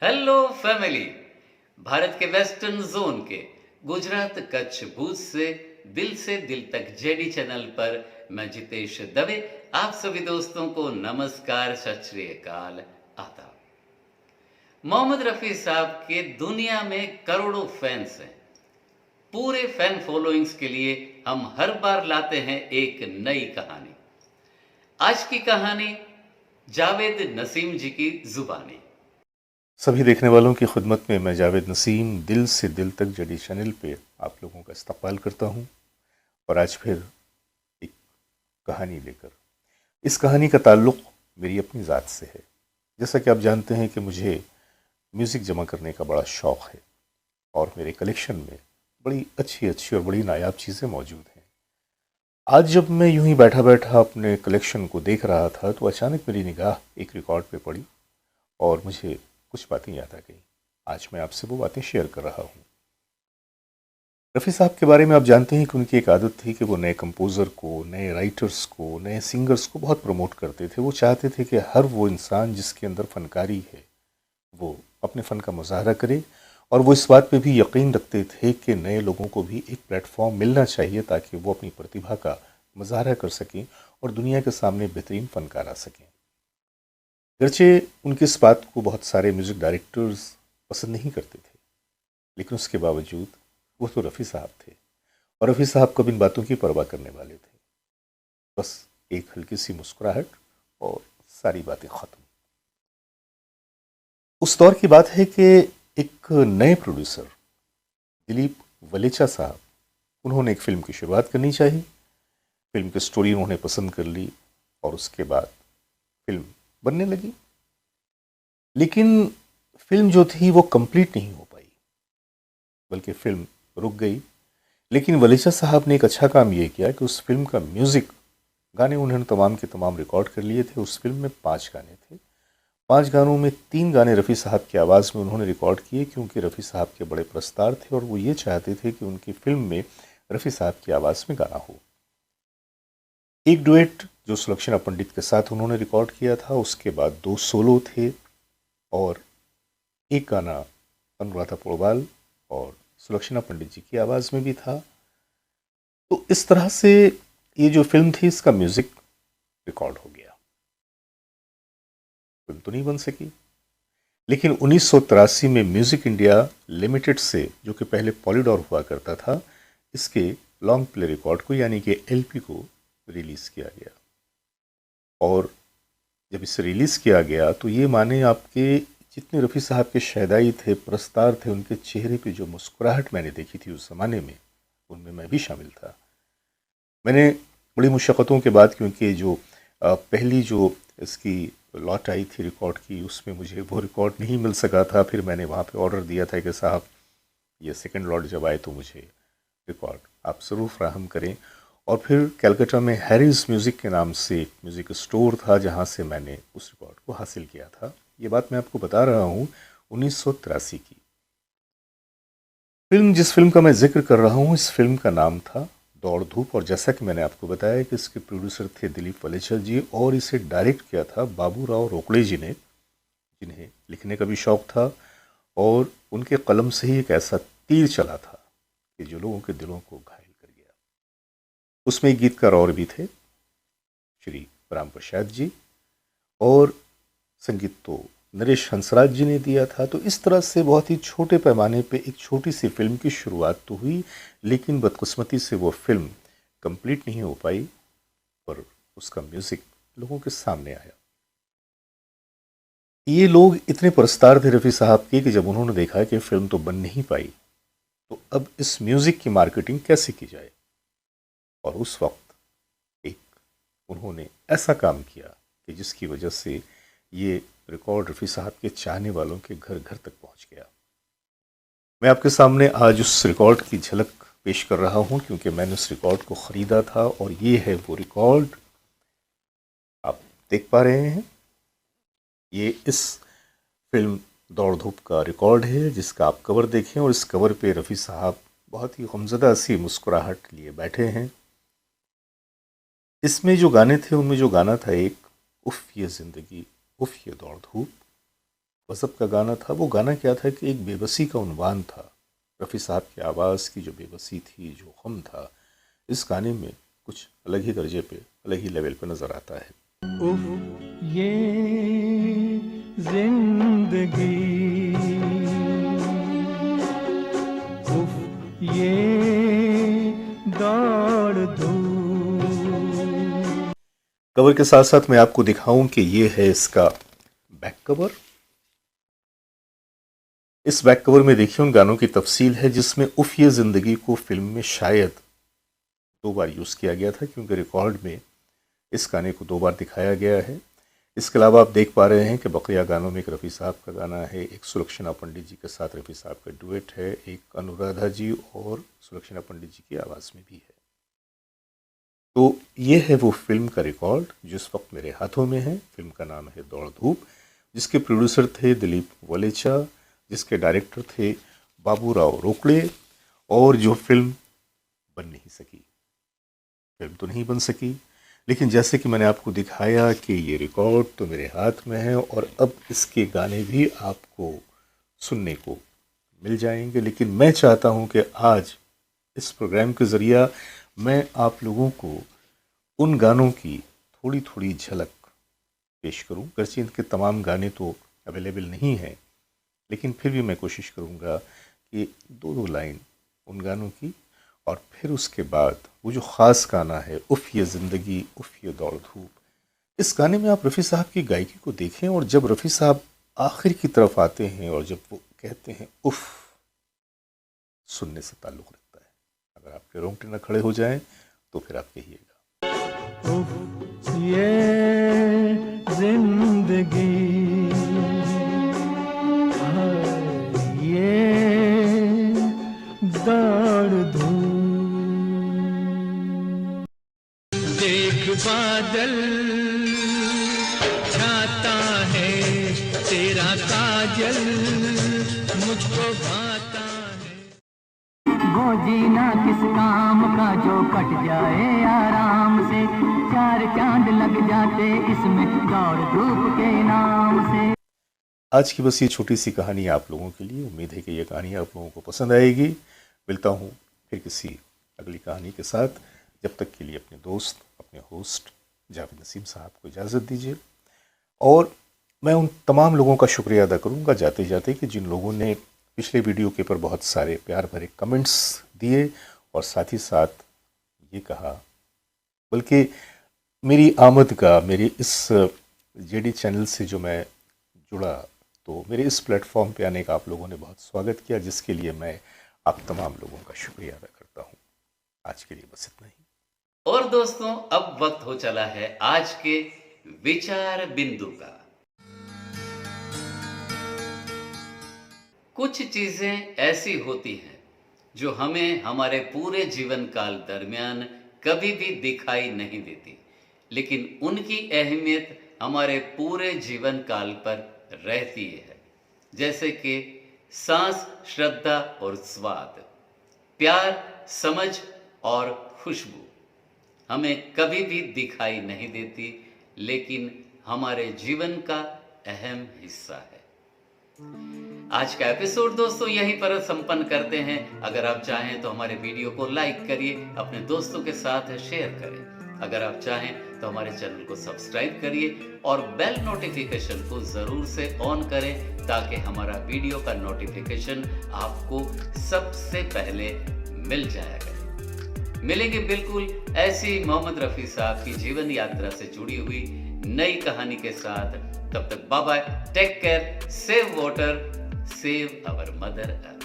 Hello family. Bharat के western zone के गुजरात कच्छ भुज से दिल तक जेडी चैनल पर मैं जितेश दवे आप सभी दोस्तों को नमस्कार, सत श्री अकाल आदाब। मोहम्मद रफ़ी साहब के दुनिया में करोड़ों फैंस हैं। पूरे फैन फॉलोइंग्स के लिए हम हर बार लाते हैं एक नई कहानी। आज की कहानी जावेद नसीम जी की जुबानी। सभी देखने वालों की खिदमत में मैं जावेद नसीम दिल से दिल तक जेडी चैनल पे आप लोगों का इस्तकबाल करता हूँ। और आज फिर एक कहानी लेकर। इस कहानी का ताल्लुक़ मेरी अपनी ज़ात से है। जैसा कि आप जानते हैं कि मुझे म्यूज़िक जमा करने का बड़ा शौक़ है और मेरे कलेक्शन में बड़ी अच्छी अच्छी और बड़ी नायाब चीज़ें मौजूद हैं। आज जब मैं यूं ही बैठा बैठा अपने कलेक्शन को देख रहा था तो अचानक मेरी निगाह एक रिकॉर्ड पे पड़ी और मुझे कुछ बातें याद आ गई। आज मैं आपसे वो बातें शेयर कर रहा हूँ। रफ़ी साहब के बारे में आप जानते हैं कि उनकी एक आदत थी कि वो नए कंपोज़र को, नए राइटर्स को, नए सिंगर्स को बहुत प्रमोट करते थे। वो चाहते थे कि हर वो इंसान जिसके अंदर फ़नकारी है वो अपने फ़न का मुज़ाहरा करे, और वो इस बात पे भी यकीन रखते थे कि नए लोगों को भी एक प्लेटफॉर्म मिलना चाहिए ताकि वो अपनी प्रतिभा का मुज़ाहरा कर सकें और दुनिया के सामने बेहतरीन फ़नकार आ सकें। गरचे उनकी इस बात को बहुत सारे म्यूज़िक डायरेक्टर्स पसंद नहीं करते थे, लेकिन उसके बावजूद वो तो रफ़ी साहब थे और रफ़ी साहब कभी इन बातों की परवाह करने वाले थे। बस एक हल्की सी मुस्कुराहट और सारी बातें ख़त्म। उस दौर की बात है कि एक नए प्रोड्यूसर दिलीप वलेचा साहब, उन्होंने एक फ़िल्म की शुरुआत करनी चाहिए। फ़िल्म की स्टोरी उन्होंने पसंद कर ली और उसके बाद फ़िल्म बनने लगी। लेकिन फ़िल्म जो थी वो कंप्लीट नहीं हो पाई, बल्कि फ़िल्म रुक गई। लेकिन वलेचा साहब ने एक अच्छा काम ये किया कि उस फ़िल्म का म्यूज़िक, गाने उन्होंने तमाम के तमाम रिकॉर्ड कर लिए थे। उस फ़िल्म में 5 गाने थे। 5 गानों में 3 गाने रफ़ी साहब की आवाज़ में उन्होंने रिकॉर्ड किए, क्योंकि रफ़ी साहब के बड़े प्रस्तार थे और वो ये चाहते थे कि उनकी फ़िल्म में रफ़ी साहब की आवाज़ में गाना हो। एक डुएट जो सुलक्षणा पंडित के साथ उन्होंने रिकॉर्ड किया था, उसके बाद 2 सोलो थे और एक गाना अनुराधा पौडवाल और सुलक्षणा पंडित जी की आवाज़ में भी था। तो इस तरह से ये जो फ़िल्म थी इसका म्यूज़िक रिकॉर्ड हो गया। फ़िल्म तो नहीं बन सकी, लेकिन 1983 में म्यूज़िक इंडिया लिमिटेड से, जो कि पहले पॉलीडोर हुआ करता था, इसके लॉन्ग प्ले रिकॉर्ड को यानी कि एलपी को रिलीज़ किया गया। और जब इसे रिलीज़ किया गया तो ये माने आपके जितने रफ़ी साहब के शहदाई थे, प्रस्तार थे, उनके चेहरे पे जो मुस्कुराहट मैंने देखी थी उस ज़माने में, उनमें मैं भी शामिल था। मैंने बड़ी मुशक्क़तों के बाद, क्योंकि जो पहली जो इसकी लॉट आई थी रिकॉर्ड की, उसमें मुझे वो रिकॉर्ड नहीं मिल सका था। फिर मैंने वहाँ पे ऑर्डर दिया था कि साहब ये सेकंड लॉट जब आए तो मुझे रिकॉर्ड आप ज़रूर फ़राहम करें। और फिर कलकत्ता में हैरिस म्यूज़िक के नाम से एक म्यूज़िक स्टोर था, जहाँ से मैंने उस रिकॉर्ड को हासिल किया था। ये बात मैं आपको बता रहा हूँ 1983 की। जिस फ़िल्म का मैं ज़िक्र कर रहा हूँ, इस फ़िल्म का नाम था दौड़ धूप, और जैसा कि मैंने आपको बताया कि इसके प्रोड्यूसर थे दिलीप वलेचा जी और इसे डायरेक्ट किया था बाबूराव रोकड़े जी ने, जिन्हें लिखने का भी शौक़ था और उनके कलम से ही एक ऐसा तीर चला था कि जो लोगों के दिलों को घायल कर गया। उसमें एक गीतकार और भी थे, श्री राम प्रसाद जी, और संगीत तो नरेश हंसराज जी ने दिया था। तो इस तरह से बहुत ही छोटे पैमाने पे एक छोटी सी फ़िल्म की शुरुआत तो हुई, लेकिन बदकिस्मती से वो फ़िल्म कंप्लीट नहीं हो पाई और उसका म्यूज़िक लोगों के सामने आया। ये लोग इतने पुरस्कार थे रफ़ी साहब के कि जब उन्होंने देखा कि फ़िल्म तो बन नहीं पाई, तो अब इस म्यूज़िक की मार्केटिंग कैसे की जाए। और उस वक्त एक उन्होंने ऐसा काम किया कि जिसकी वजह से ये रिकॉर्ड रफ़ी साहब के चाहने वालों के घर घर तक पहुंच गया। मैं आपके सामने आज उस रिकॉर्ड की झलक पेश कर रहा हूं, क्योंकि मैंने उस रिकॉर्ड को ख़रीदा था और ये है वो रिकॉर्ड आप देख पा रहे हैं। ये इस फिल्म दौड़ धूप का रिकॉर्ड है, जिसका आप कवर देखें और इस कवर पे रफ़ी साहब बहुत ही गमज़दा सी मुस्कुराहट लिए बैठे हैं। इसमें जो गाने थे उनमें जो गाना था एक, उफ़ ये ज़िंदगी उफ़ ये दौड़ धूप, गज़ब का गाना था। वो गाना क्या था कि एक बेबसी का उन्वान था। रफ़ी साहब की आवाज़ की जो बेबसी थी, जो गम था, इस गाने में कुछ अलग ही दर्जे पे, अलग ही लेवल पे नज़र आता है। उफ ये जिंदगी, उफ ये दौड़ धूप। कवर के साथ साथ मैं आपको दिखाऊं कि ये है इसका बैक कवर। इस बैक कवर में देखिए उन गानों की तफसील है जिसमें उफ ये ज़िंदगी को फिल्म में शायद 2 बार यूज़ किया गया था, क्योंकि रिकॉर्ड में इस गाने को 2 बार दिखाया गया है। इसके अलावा आप देख पा रहे हैं कि बकिया गानों में एक रफ़ी साहब का गाना है, एक सुलक्षणा पंडित जी के साथ रफ़ी साहब का डुएट है, एक अनुराधा जी और सुलक्षणा पंडित जी की आवाज़ में भी है। तो ये है वो फिल्म का रिकॉर्ड जो इस वक्त मेरे हाथों में है। फिल्म का नाम है दौड़ धूप, जिसके प्रोड्यूसर थे दिलीप वलेचा, जिसके डायरेक्टर थे बाबूराव रोकड़े, और जो फिल्म बन नहीं सकी। फिल्म तो नहीं बन सकी, लेकिन जैसे कि मैंने आपको दिखाया कि ये रिकॉर्ड तो मेरे हाथ में है और अब इसके गाने भी आपको सुनने को मिल जाएंगे। लेकिन मैं चाहता हूं कि आज इस प्रोग्राम के ज़रिया मैं आप लोगों को उन गानों की थोड़ी थोड़ी झलक पेश करूं। गर्चे इनके तमाम गाने तो अवेलेबल नहीं हैं, लेकिन फिर भी मैं कोशिश करूंगा कि 2-2 लाइन उन गानों की, और फिर उसके बाद वो जो ख़ास गाना है उफ़ ये ज़िंदगी उफ़ ये दौड़ धूप, इस गाने में आप रफ़ी साहब की गायकी को देखें, और जब रफ़ी साहब आखिर की तरफ आते हैं और जब वो कहते हैं उफ़, सुनने से ताल्लुक़ रखता है। अगर आपके रोंगटे न खड़े हो जाएं तो फिर आप कहिएगा। उफ ये जिंदगी, ये दौड़ धूप। देख बादल छाता है, तेरा काजल मुझको भाता है। वो जीना किस काम का जो कट जाए आराम से, 4 चांद लग जाते इसमें दौड़ धूप के नाम से। आज की बस ये छोटी सी कहानी आप लोगों के लिए। उम्मीद है कि ये कहानी आप लोगों को पसंद आएगी। मिलता हूँ फिर किसी अगली कहानी के साथ। जब तक के लिए अपने दोस्त, अपने होस्ट जावेद नसीम साहब को इजाज़त दीजिए। और मैं उन तमाम लोगों का शुक्रिया अदा करूँगा जाते जाते कि जिन लोगों ने पिछले वीडियो के ऊपर बहुत सारे प्यार भरे कमेंट्स दिए, और साथ ही साथ ये कहा, बल्कि मेरी आमद का, मेरे इस जेडी चैनल से जो मैं जुड़ा, तो मेरे इस प्लेटफॉर्म पे आने का आप लोगों ने बहुत स्वागत किया, जिसके लिए मैं आप तमाम लोगों का शुक्रिया अदा करता हूँ। आज के लिए बस इतना ही। और दोस्तों, अब वक्त हो चला है आज के विचार बिंदु का। कुछ चीजें ऐसी होती हैं जो हमें हमारे पूरे जीवन काल दरमियान कभी भी दिखाई नहीं देती, लेकिन उनकी अहमियत हमारे पूरे जीवन काल पर रहती है। जैसे कि सांस, श्रद्धा और स्वाद, प्यार, समझ और खुशबू हमें कभी भी दिखाई नहीं देती, लेकिन हमारे जीवन का अहम हिस्सा है। आज का एपिसोड दोस्तों यहीं पर संपन्न करते हैं। अगर आप चाहें तो हमारे वीडियो को लाइक करिए, अपने दोस्तों के साथ शेयर करें। अगर आप चाहें तो हमारे चैनल को सब्सक्राइब करिए और बेल नोटिफिकेशन को जरूर से ऑन करें, ताकि हमारा वीडियो का नोटिफिकेशन आपको सबसे पहले मिल जाया करे। मिलेंगे बिल्कुल ऐसी मोहम्मद रफी साहब की जीवन यात्रा से जुड़ी हुई नई कहानी के साथ। तब तक bye bye, take care, save water, save our mother earth.